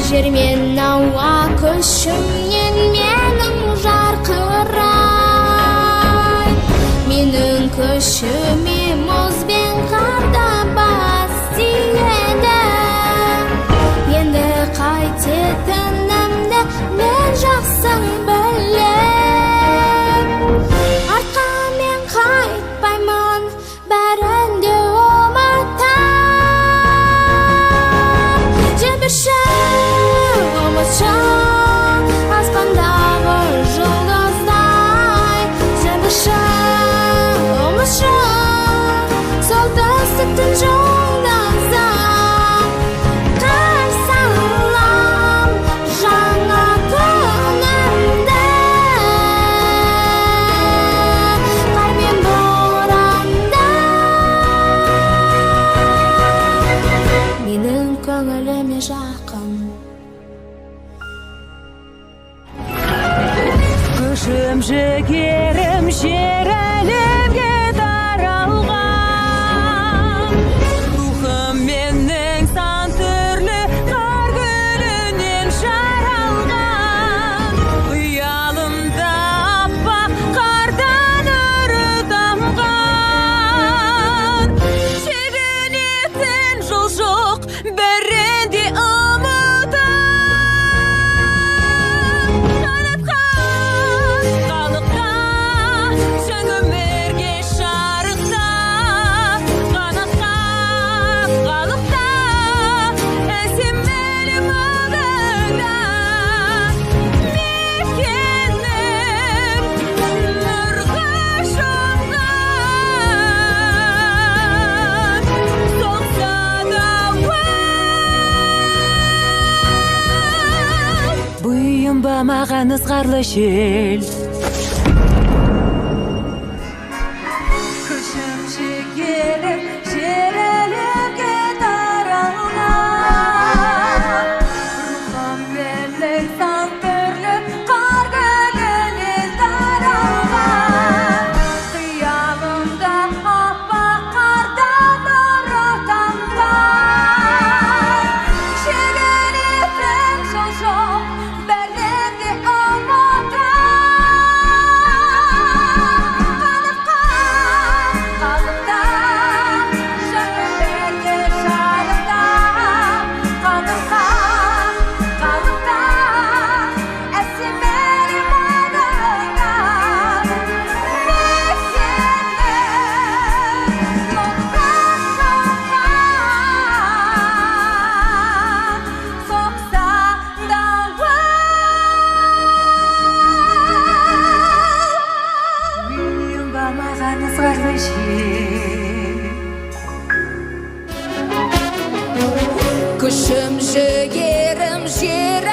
жер мен ауа күшімнен менің жарқырай, менің күшіме мұз бен қарда бас тиеді. Енді қайтетінімді мен жақсы білем, артқа мен қайтпаймын, бәрін де ұмытам. Жібіші ұмытшы аспандағы жұлдыздай, жібіші ұмытшы солтүстіктің жұлдызы. Қарсалам жаңа күнімді, қар мен боранда. Менің көңіліме жақын, күшім жігерім жер әлемге таралған, рухым менің сан түрлі қар гүлінен жаралған, ұялымда аппақ қардан үрі тамған. Шегінетін жол жоқ, бәрін де ұмытам. Қалықта жаң өмірге шарықта, қанатқа қалықта әсем әлем алдыңда. Мекенім нұрға шомған, соқса дауыл. Бұйым ба маған ызғарлы жел, күшім жігерім жер әлемге таралған, рухым менің сан түрлі қар гүлінен таралған, қиялымда аппақ қардан нұры тамған. Шегінетін жол жоқ, бәрін де ұмытам. Қалықта жаң өмірге шарықта, қанатқа қалықта әсем әлем алдыңда. Мекенім нұрға шомған, соқса дауыл. Бұйым ба маған ызғарлы жел, күшім жігерім жер